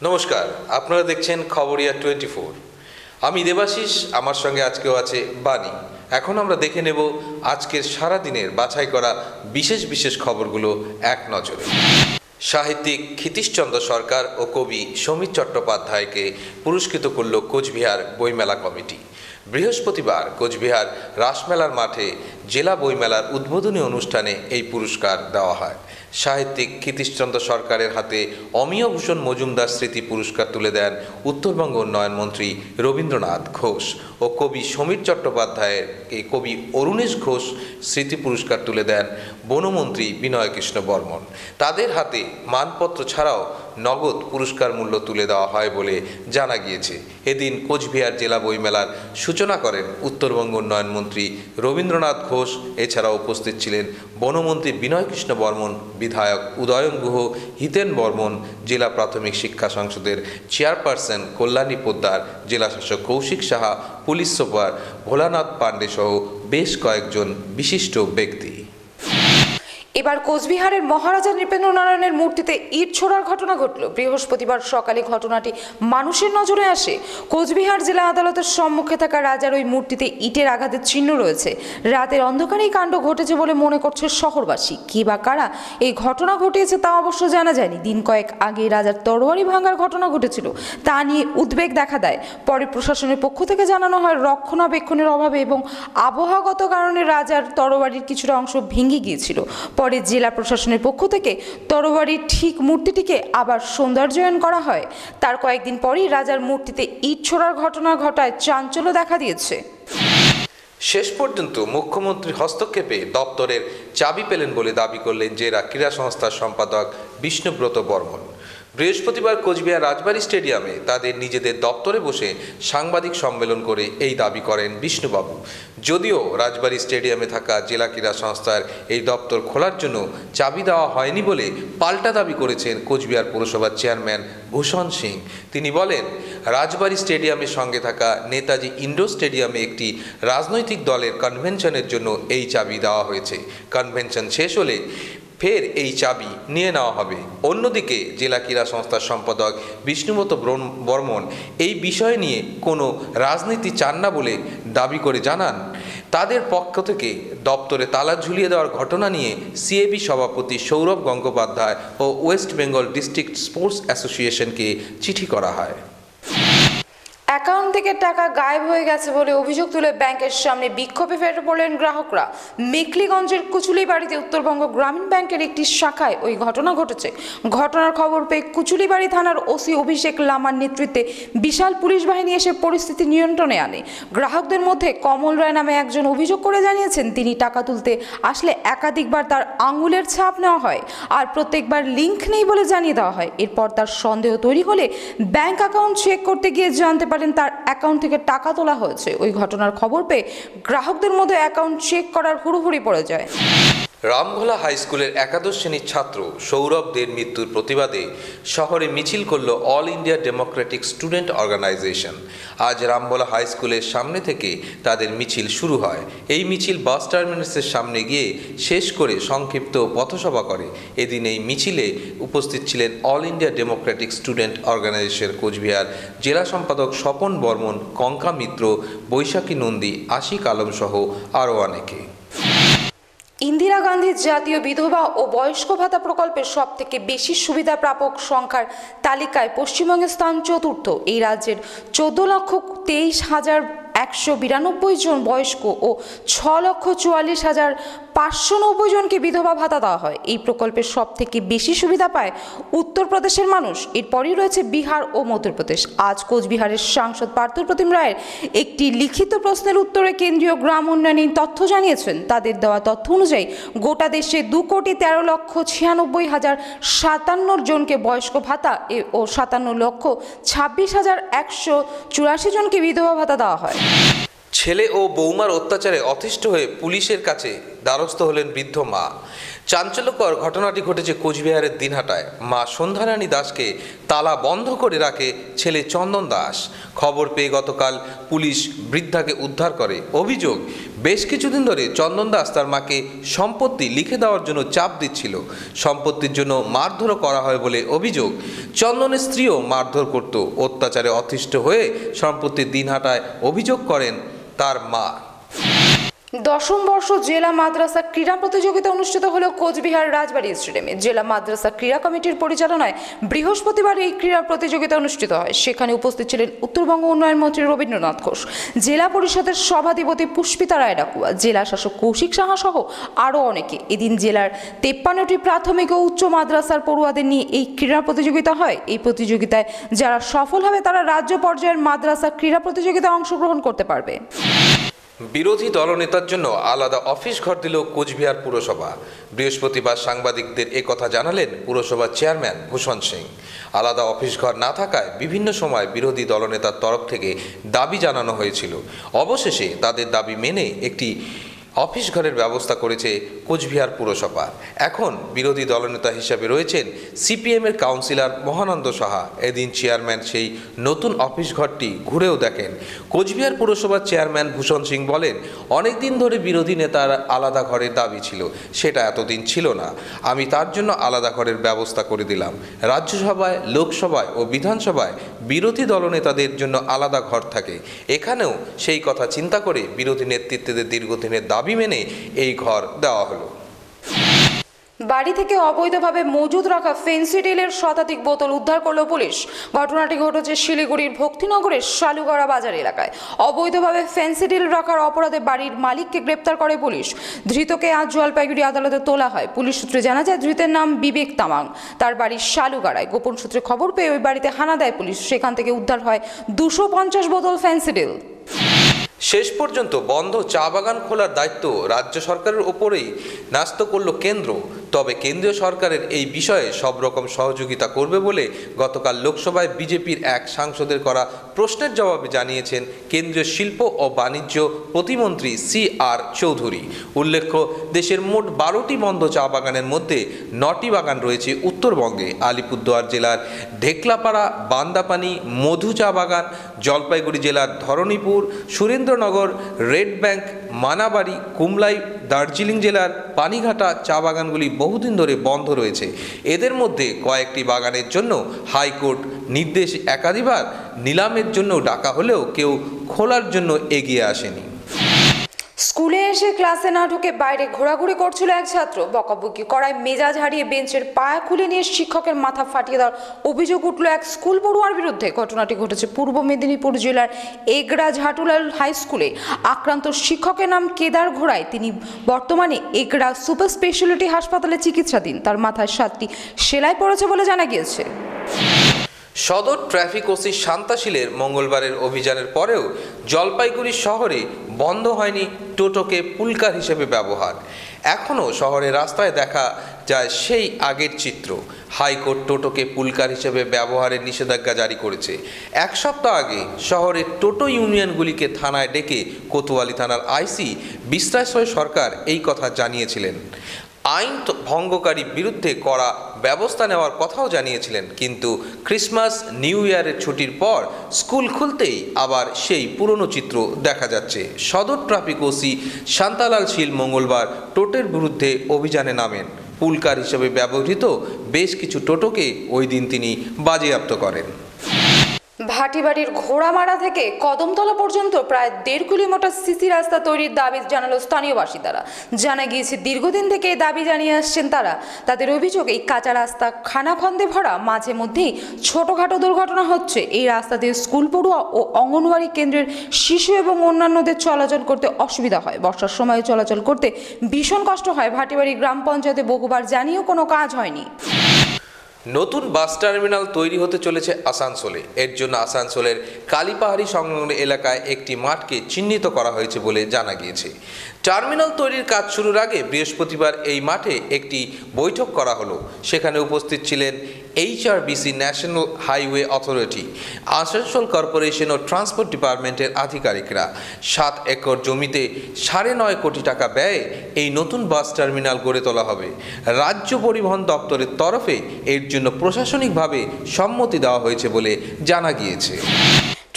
নমস্কার, আপনারা দেখছেন খবরিয়া 24। আমি দেবাশিস, আমার সঙ্গে আজকেও আছে বাণী। এখন আমরা দেখে নেব আজকের সারা দিনের বাছাই করা বিশেষ বিশেষ খবরগুলো এক নজরে। সাহিত্যিক ক্ষিতীশচন্দ্র সরকার ও কবি সমীর চট্টোপাধ্যায়কে পুরস্কৃত করল কোচবিহার বইমেলা কমিটি। বৃহস্পতিবার কোচবিহার রাসমেলার মাঠে জেলা বইমেলার উদ্বোধনী অনুষ্ঠানে এই পুরস্কার দেওয়া হয়। সাহিত্যিক ক্ষিতীশচন্দ্র সরকারের হাতে অমিয় ভূষণ মজুমদার স্মৃতি পুরস্কার তুলে দেন উত্তরবঙ্গ উন্নয়ন মন্ত্রী রবীন্দ্রনাথ ঘোষ ও কবি সমীর চট্টোপাধ্যায়ের কবি অরুণেশ ঘোষ স্মৃতি পুরস্কার তুলে দেন বনমন্ত্রী বিনয় কৃষ্ণ বর্মন। তাদের হাতে মানপত্র ছাড়াও নগদ পুরস্কার মূল্য তুলে দেওয়া হয় বলে জানা গিয়েছে। এদিন কোচবিহার জেলা বইমেলার সূচনা করেন উত্তরবঙ্গ উন্নয়ন মন্ত্রী রবীন্দ্রনাথ ঘোষ। এছাড়াও উপস্থিত ছিলেন বনমন্ত্রী বিনয় কৃষ্ণ বর্মন, বিধায়ক উদয়ন গুহ, হিতেন বর্মন, জেলা প্রাথমিক শিক্ষা সংসদের চেয়ারপারসন কল্যাণী পোদ্দার, জেলাশাসক কৌশিক সাহা, পুলিশ সুপার ভোলানাথ পাণ্ডে সহ বেশ কয়েকজন বিশিষ্ট ব্যক্তি। এবার কোচবিহারের মহারাজা নৃপেন্দ্র নারায়ণের মূর্তিতে ইট ছোড়ার ঘটনা ঘটল। বৃহস্পতিবার সকালে ঘটনাটি মানুষের নজরে আসে। কোচবিহার জেলা আদালতের সম্মুখে থাকা রাজার ওই মূর্তিতে ইটের আঘাতের চিহ্ন রয়েছে। রাতের অন্ধকারে এই কাণ্ড ঘটেছে বলে মনে করছে শহরবাসী। কি বা কারা এই ঘটনা ঘটিয়েছে তা অবশ্য জানা যায়নি। দিন কয়েক আগে রাজার তরবারি ভাঙার ঘটনা ঘটেছিল, তা নিয়ে উদ্বেগ দেখা দেয়। পরে প্রশাসনের পক্ষ থেকে জানানো হয় রক্ষণাবেক্ষণের অভাবে এবং আবহাওয়াগত কারণে রাজার তরবারির কিছুটা অংশ ভেঙে গিয়েছিল। পরে জেলা প্রশাসনের পক্ষ থেকে তরবারির ঠিক মূর্তিটিকে আবার সৌন্দর্যায়ন করা হয়। তার কয়েকদিন পরেই রাজার মূর্তিতে ইট ছোড়ার ঘটনা ঘটায় চাঞ্চল্য দেখা দিয়েছে। শেষ পর্যন্ত মুখ্যমন্ত্রীর হস্তক্ষেপে দপ্তরের চাবি পেলেন বলে দাবি করলেন জেলা ক্রীড়া সংস্থার সম্পাদক বিষ্ণুব্রত বর্মন। বৃহস্পতিবার কোচবিহার রাজবাড়ী স্টেডিয়ামে তাদের নিজেদের দপ্তরে বসে সাংবাদিক সম্মেলন করে এই দাবি করেন বিষ্ণুবাবু। যদিও রাজবাড়ী স্টেডিয়ামে থাকা জেলা ক্রীড়া সংস্থার এই দপ্তর খোলার জন্য চাবি দেওয়া হয়নি বলে পাল্টা দাবি করেছেন কোচবিহার পৌরসভার চেয়ারম্যান ভূষণ সিং। তিনি বলেন, রাজবাড়ী স্টেডিয়ামের সঙ্গে থাকা নেতাজি ইন্ডোর স্টেডিয়ামে একটি রাজনৈতিক দলের কনভেনশনের জন্য এই চাবি দেওয়া হয়েছে। কনভেনশন শেষ হলে ফের এই চাবি নিয়ে নেওয়া হবে। অন্যদিকে জেলা ক্রীড়া সংস্থার সম্পাদক বিষ্ণুব্রত বর্মন এই বিষয় নিয়ে কোনো রাজনীতি চান না বলে দাবি করে জানান, তাদের পক্ষ থেকে দপ্তরে তালা ঝুলিয়ে দেওয়ার ঘটনা নিয়ে সিএবি সভাপতি সৌরভ গঙ্গোপাধ্যায় ও ওয়েস্ট বেঙ্গল ডিস্ট্রিক্ট স্পোর্টস অ্যাসোসিয়েশনকে চিঠি করা হয়। অ্যাকাউন্ট থেকে টাকা গায়েব হয়ে গেছে বলে অভিযোগ তুলে ব্যাংকের সামনে বিক্ষোভে ফেটে পড়লেন গ্রাহকরা। মেখলিগঞ্জের কুচুলিবাড়িতে উত্তরবঙ্গ গ্রামীণ ব্যাংকের একটি শাখায় ওই ঘটনা ঘটেছে। ঘটনার খবর পেয়ে কুচুলিবাড়ি থানার ওসি অভিষেক লামার নেতৃত্বে বিশাল পুলিশ বাহিনী এসে পরিস্থিতি নিয়ন্ত্রণে আনে। গ্রাহকদের মধ্যে কমল রায় নামে একজন অভিযোগ করে জানিয়েছেন, তিনি টাকা তুলতে আসলে একাধিকবার তার আঙুলের ছাপ নেওয়া হয় আর প্রত্যেকবার লিঙ্ক নেই বলে জানিয়ে দেওয়া হয়। এরপর তার সন্দেহ তৈরি হলে ব্যাংক অ্যাকাউন্ট চেক করতে গিয়ে জানতে পারেন তার অ্যাকাউন্ট থেকে টাকা তোলা হয়েছে। ওই ঘটনার খবর পেয়ে গ্রাহকদের মধ্যে অ্যাকাউন্ট চেক করার হুড়োহুড়ি পড়ে যায়। রামভোলা হাই স্কুলের একাদশ শ্রেণীর ছাত্র সৌরভ দের মৃত্যুর প্রতিবাদে শহরে মিছিল করল all India democratic student organization. আজ রামভোলা হাই স্কুলের সামনে থেকে তাদের মিছিল শুরু হয়। এই মিছিল বাস টার্মিনাসের সামনে গিয়ে শেষ করে সংক্ষিপ্ত পথসভা করে। এদিন এই মিছিলে উপস্থিত ছিলেন all India democratic student organization Coochbehar জেলা সম্পাদক স্বপন বর্মন, কঙ্কা মিত্র, বৈশাখী নন্দী, আশিক আলম সহ আরও অনেকে। ইন্দিরা গান্ধী জাতীয় বিধবা ও বয়স্ক ভাতা প্রকল্পের সব থেকে বেশি সুবিধা প্রাপক সংখ্যার তালিকায় পশ্চিমবঙ্গের স্থান চতুর্থ। এই রাজ্যের 14,23,192 জন বয়স্ক ও 6,44,590 জনকে বিধবা ভাতা দেওয়া হয়। এই প্রকল্পের সব থেকে বেশি সুবিধা পায় উত্তরপ্রদেশের মানুষ, এরপরই রয়েছে বিহার ও মধ্যপ্রদেশ। আজ কোচবিহারের সাংসদ পার্থপ্রতিম রায়ের একটি লিখিত প্রশ্নের উত্তরে কেন্দ্রীয় গ্রাম উন্নয়ন এই তথ্য জানিয়েছেন। তাদের দেওয়া তথ্য অনুযায়ী গোটা দেশে 2,13,56,057 জনকে বয়স্ক ভাতা ও 57,26,184 জনকে বিধবা ভাতা দেওয়া হয়। ছেলে ও বৌমার অত্যাচারে অতিষ্ঠ হয়ে পুলিশের কাছে দ্বারস্থ হলেন বৃদ্ধ মা। চাঞ্চল্যকর ঘটনাটি ঘটেছে কোচবিহারের দিনহাটায়। মা সন্ধ্যারানী দাসকে তালা বন্ধ করে রাখে ছেলে চন্দন দাস। খবর পেয়ে গতকাল পুলিশ বৃদ্ধাকে উদ্ধার করে। অভিযোগ, বেশ কিছুদিন ধরে চন্দন দাস তার মাকে সম্পত্তি লিখে দেওয়ার জন্য চাপ দিচ্ছিল। সম্পত্তির জন্য মারধরও করা হয় বলে অভিযোগ। চন্দনের স্ত্রীও মারধর করত। অত্যাচারে অতিষ্ঠ হয়ে সম্প্রতি দিনহাটায় অভিযোগ করেন তার মা। দশম বর্ষ জেলা মাদ্রাসা ক্রীড়া প্রতিযোগিতা অনুষ্ঠিত হলো কোচবিহার রাজবাড়ী স্টেডিয়ামে। জেলা মাদ্রাসা ক্রীড়া কমিটির পরিচালনায় বৃহস্পতিবার এই ক্রীড়া প্রতিযোগিতা অনুষ্ঠিত হয়। সেখানে উপস্থিত ছিলেন উত্তরবঙ্গ উন্নয়ন মন্ত্রী রবীন্দ্রনাথ ঘোষ, জেলা পরিষদের সভাধিপতি পুষ্পিতা রায় ডাকুয়া, জেলা শাসক কৌশিক সাহা সহ আরও অনেকে। এদিন জেলার 53টি প্রাথমিক ও উচ্চ মাদ্রাসার পড়ুয়াদের নিয়ে এই ক্রীড়া প্রতিযোগিতা হয়। এই প্রতিযোগিতায় যারা সফল হবে তারা রাজ্য পর্যায়ের মাদ্রাসা ক্রীড়া প্রতিযোগিতায় অংশগ্রহণ করতে পারবে। বিরোধী দলনেতার জন্য আলাদা অফিস ঘর দিল কোচবিহার পুরসভা। বৃহস্পতিবার সাংবাদিকদের একথা জানালেন পুরসভার চেয়ারম্যান ভূষণ সিং। আলাদা অফিস ঘর না থাকায় বিভিন্ন সময় বিরোধী দলনেতার তরফ থেকে দাবি জানানো হয়েছিল। অবশেষে তাদের দাবি মেনে একটি অফিস ঘরের ব্যবস্থা করেছে কোচবিহার পুরসভা। এখন বিরোধী দলনেতা হিসেবে রয়েছেন সিপিএমের কাউন্সিলর মহানন্দ সাহা। এদিন চেয়ারম্যান সেই নতুন অফিস ঘরটি ঘুরেও দেখেন। কোচবিহার পুরসভার চেয়ারম্যান ভূষণ সিং বলেন, অনেকদিন ধরে বিরোধী নেতার আলাদা ঘরের দাবি ছিল, সেটা এতদিন ছিল না। আমি তার জন্য আলাদা ঘরের ব্যবস্থা করে দিলাম। রাজ্যসভায়, লোকসভায় ও বিধানসভায় বিরোধী দলনেতাদের জন্য আলাদা ঘর থাকে। এখানেও সেই কথা চিন্তা করে বিরোধী নেতৃত্বদের দীর্ঘদিনের দাবি মেনে এই ঘর দেওয়া হলো। বাড়ি থেকে অবৈধভাবে মজুদ রাখা ফেন্সিডিলের শতাধিক বোতল উদ্ধার করল পুলিশ। ঘটনাটি ঘটেছে শিলিগুড়ির ভক্তিনগরের শালুগড়া বাজার এলাকায়। অবৈধভাবে ফেন্সিডিল রাখার অপরাধে বাড়ির মালিককে গ্রেপ্তার করে পুলিশ। ধৃতকে আজ জলপাইগুড়ি আদালতে তোলা হয়। পুলিশ সূত্রে জানা যায়, ধৃতের নাম বিবেক তামাং। তার বাড়ি শালুগড়ায়। গোপন সূত্রে খবর পেয়ে ওই বাড়িতে হানা দেয় পুলিশ। সেখান থেকে উদ্ধার হয় 250 বোতল ফেন্সিডিল। শেষ পর্যন্ত বন্ধ চা বাগান খোলার দায়িত্ব রাজ্য সরকারের ওপরেই ন্যস্ত করল কেন্দ্র। তবে কেন্দ্রীয় সরকারের এই বিষয়ে সব রকম সহযোগিতা করবে বলে গতকাল লোকসভায় বিজেপির এক সাংসদের করা প্রশ্নের জবাবে জানিয়েছেন কেন্দ্রীয় শিল্প ও বাণিজ্য প্রতিমন্ত্রী CR চৌধুরী। উল্লেখ্য, দেশের মোট 12টি বন্ধ চা বাগানের মধ্যে 9টি বাগান রয়েছে উত্তরবঙ্গে। আলিপুরদুয়ার জেলার ঢেকলাপাড়া, বান্দাপানি, মধু চা বাগান, জলপাইগুড়ি জেলার ধরণীপুর, সুরেন্দ্রনগর, রেড ব্যাংক, মানাবাড়ি, কুমলাই, দার্জিলিং জেলার পানিঘাটা চা বাগানগুলি বহুদিন ধরে বন্ধ রয়েছে। এদের মধ্যে কয়েকটি বাগানের জন্য হাইকোর্ট নির্দেশ একাধিকবার নিলামের জন্য ডাকা হলেও কেউ খোলার জন্য এগিয়ে আসেনি। স্কুলে এসে ক্লাসে না ঢুকে বাইরে ঘোরাঘুরি করছিল এক ছাত্র। বকাবকি করায় মেজাজ হারিয়ে বেঞ্চের পায়া খুলে নিয়ে শিক্ষকের মাথা ফাটিয়ে দেওয়ার অভিযোগ উঠল এক স্কুল পড়ুয়ার বিরুদ্ধে। ঘটনাটি ঘটেছে পূর্ব মেদিনীপুর জেলার এগরা ঝাটুলাল হাই স্কুলে। আক্রান্ত শিক্ষকের নাম কেদার ঘোড়াই। তিনি বর্তমানে এগরা সুপার স্পেশালিটি হাসপাতালে চিকিৎসাধীন। তার মাথায় 7টি সেলাই পড়েছে বলে জানা গিয়েছে। সদর ট্রাফিক ওসি শান্তাশীলের মঙ্গলবারের অভিযানের পরেও জলপাইগুড়ি শহরে বন্ধ হয়নি টোটোকে পুলকার হিসেবে ব্যবহার। এখনও শহরের রাস্তায় দেখা যায় সেই আগের চিত্র। হাইকোর্ট টোটোকে পুলকার হিসেবে ব্যবহারের নিষেধাজ্ঞা জারি করেছে। এক সপ্তাহ আগে শহরের টোটো ইউনিয়নগুলিকে থানায় ডেকে কোতোয়ালি থানার আইসি বিশ্বাশ্রয় সরকার এই কথা জানিয়েছিলেন। আইন ভঙ্গকারী বিরুদ্ধে কড়া ব্যবস্থা নেওয়ার কথাও জানিয়েছিলেন। কিন্তু ক্রিসমাস, নিউ ইয়ারের ছুটির পর স্কুল খুলতেই আবার সেই পুরনো চিত্র দেখা যাচ্ছে। সদর ট্রাফিক ওসি শান্তালাল শীল মঙ্গলবার টোটোর বিরুদ্ধে অভিযানে নামেন। পুলকার হিসেবে ব্যবহৃত বেশ কিছু টোটোকে ওই দিন তিনি বাজেয়াপ্ত করেন। ভাটিবাড়ির ঘোড়ামারা থেকে কদমতলা পর্যন্ত প্রায় 1.5 কিলোমিটার সিসি রাস্তা তৈরির দাবি জানালো স্থানীয় বাসিন্দারা। জানা গিয়েছে, দীর্ঘদিন থেকে এই দাবি জানিয়ে আসছেন তারা। তাদের অভিযোগ, এই কাঁচা রাস্তা খানাখন্দে ভরা, মাঝে মধ্যেই ছোটখাটো দুর্ঘটনা হচ্ছে। এই রাস্তা দিয়ে স্কুল পড়ুয়া ও অঙ্গনওয়াড়ি কেন্দ্রের শিশু এবং অন্যান্যদের চলাচল করতে অসুবিধা হয়। বর্ষার সময় চলাচল করতে ভীষণ কষ্ট হয়। ভাটিবাড়ি গ্রাম পঞ্চায়েতে বহুবার জানিয়েও কোনো কাজ হয়নি। নতুন বাস টার্মিনাল তৈরি হতে চলেছে আসানসোলে। এর জন্য আসানসোলের কালীপাহাড়ি সংলগ্ন এলাকায় একটি মাঠকে চিহ্নিত করা হয়েছে বলে জানা গিয়েছে। টার্মিনাল তৈরির কাজ শুরুর আগে বৃহস্পতিবার এই মাঠে একটি বৈঠক করা হলো। সেখানে উপস্থিত ছিলেন HRBC national highway authority, Asansol corporation ও ট্রান্সপোর্ট ডিপার্টমেন্টের আধিকারিকরা। 7 একর জমিতে 9.5 কোটি টাকা ব্যয়ে এই নতুন বাস টার্মিনাল গড়ে তোলা হবে। রাজ্য পরিবহন দপ্তরের তরফে এর জন্য প্রশাসনিকভাবে সম্মতি দেওয়া হয়েছে বলে জানা গিয়েছে।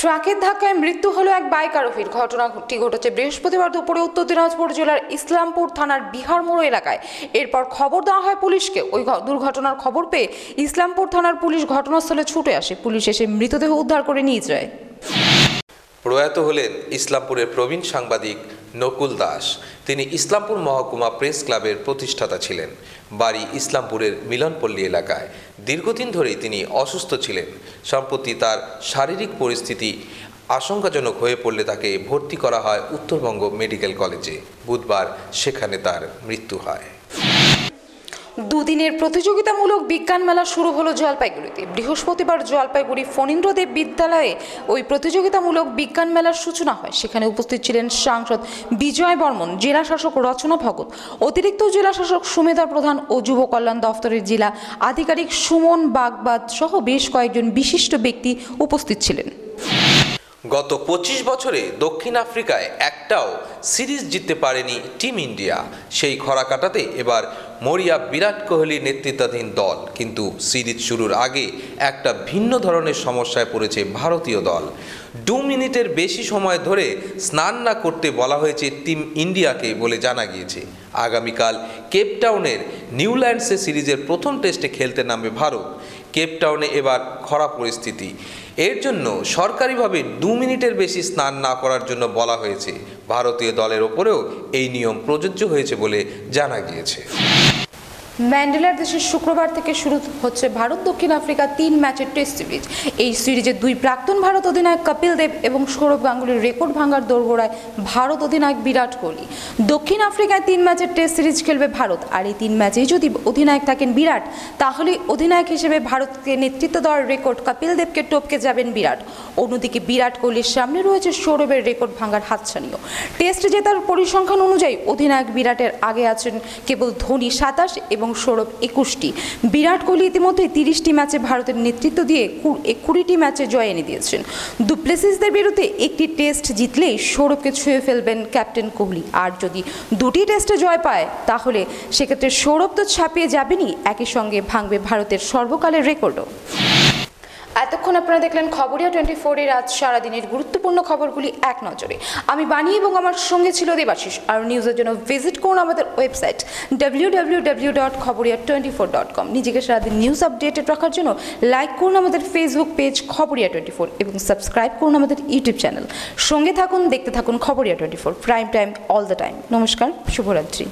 ট্রাকের ধাক্কায় মৃত্যু হলো এক বাইক আরোহীর। ঘটনাটি ঘটেছে বৃহস্পতিবার দুপুরে উত্তর দিনাজপুর জেলার ইসলামপুর থানার বিহার মোড় এলাকায়। এরপর খবর দেওয়া হয় পুলিশকে। ওই দুর্ঘটনার খবর পেয়ে ইসলামপুর থানার পুলিশ ঘটনাস্থলে ছুটে আসে। পুলিশ এসে মৃতদেহ উদ্ধার করে নিয়ে যায়। প্রয়াত হলেন ইসলামপুরের প্রবীণ সাংবাদিক নকুল দাস। তিনি ইসলামপুর মহকুমা প্রেস ক্লাবের প্রতিষ্ঠাতা ছিলেন। বাড়ি ইসলামপুরের মিলনপল্লী এলাকায়। দীর্ঘদিন ধরেই তিনি অসুস্থ ছিলেন। সম্প্রতি তার শারীরিক পরিস্থিতি আশঙ্কাজনক হয়ে পড়লে তাকে ভর্তি করা হয় উত্তরবঙ্গ মেডিকেল কলেজে। বুধবার সেখানে তার মৃত্যু হয়। দুদিনের প্রতিযোগিতামূলক বিজ্ঞান মেলা শুরু হলো জলপাইগুড়িতে। বৃহস্পতিবার জলপাইগুড়ি ফণীন্দ্রদেব বিদ্যালয়ে ওই প্রতিযোগিতামূলক বিজ্ঞান মেলার সূচনা হয়। সেখানে উপস্থিত ছিলেন সাংসদ বিজয় বর্মন, জেলা শাসক রচনা ভগত, অতিরিক্ত জেলা শাসক সুমেধা প্রধান ও যুব কল্যাণ দফতরের জেলা আধিকারিক সুমন বাগবাদ সহ বেশ কয়েকজন বিশিষ্ট ব্যক্তি উপস্থিত ছিলেন। গত 25 বছরে দক্ষিণ আফ্রিকায় একটাও সিরিজ জিততে পারেনি টিম ইন্ডিয়া। সেই খরা কাটাতে এবার মরিয়া বিরাট কোহলি নেতৃত্বাধীন দল। কিন্তু সিরিজ শুরুর আগে একটা ভিন্ন ধরনের সমস্যায় পড়েছে ভারতীয় দল। 2 মিনিটের বেশি সময় ধরে স্নান না করতে বলা হয়েছে টিম ইন্ডিয়াকে বলে জানা গিয়েছে। আগামীকাল কেপটাউনের নিউল্যান্ডসে সিরিজের প্রথম টেস্টে খেলতে নামবে ভারত। কেপটাউনে এবার খরা পরিস্থিতি। এর জন্য সরকারিভাবে 2 মিনিটের বেশি স্নান না করার জন্য বলা হয়েছে। ভারতীয় দলের ওপরেও এই নিয়ম প্রযোজ্য হয়েছে বলে জানা গিয়েছে। ম্যান্ডেলার দেশে শুক্রবার থেকে শুরু হচ্ছে ভারত দক্ষিণ আফ্রিকা 3 ম্যাচের টেস্ট সিরিজ। এই সিরিজে 2 প্রাক্তন ভারত অধিনায়ক কপিল দেব এবং সৌরভ গাঙ্গুলির রেকর্ড ভাঙার দোরগোড়ায় ভারত অধিনায়ক বিরাট কোহলি। দক্ষিণ আফ্রিকায় 3 ম্যাচের টেস্ট সিরিজ খেলবে ভারত। আর এই 3 ম্যাচেই যদি অধিনায়ক থাকেন বিরাট, তাহলে অধিনায়ক হিসেবে ভারতকে নেতৃত্ব দেওয়ার রেকর্ড কপিল দেবকে টপকে যাবেন বিরাট। অন্যদিকে বিরাট কোহলির সামনে রয়েছে সৌরভের রেকর্ড ভাঙার হাতছানিও। টেস্ট জেতার পরিসংখ্যান অনুযায়ী অধিনায়ক বিরাটের আগে আছেন কেবল ধোনি 27 এবং সৌরভ 21টি। বিরাট কোহলি ইতিমধ্যে 30টি ম্যাচে ভারতের নেতৃত্ব দিয়ে 20টি ম্যাচে জয় এনে দিয়েছেন। ডুপ্লেসিসদের বিরুদ্ধে একটি টেস্ট জিতলেই সৌরভকে ছুঁয়ে ফেলবেন ক্যাপ্টেন কোহলি। আর যদি 2টি টেস্টে জয় পায়, তাহলে সেক্ষেত্রে সৌরভ তো ছাপিয়ে যাবেনই, একই সঙ্গে ভাঙবে ভারতের সর্বকালের রেকর্ডও। এতক্ষণ আপনারা দেখলেন খবরিয়া 24 এর আজ সারাদিনের গুরুত্বপূর্ণ খবরগুলি এক নজরে। আমি বাণী এবং আমার সঙ্গে ছিল দেবাশিস। আর নিউজের জন্য ভিজিট করুন আমাদের ওয়েবসাইট www.খবরিয়া24.com। নিজেকে সারাদিন নিউজ আপডেটেড রাখার জন্য লাইক করুন আমাদের ফেসবুক পেজ খবরিয়া 24 এবং সাবস্ক্রাইব করুন আমাদের ইউটিউব চ্যানেল। সঙ্গে থাকুন, দেখতে থাকুন Khabariya 24, prime time all the time. নমস্কার, শুভরাত্রি।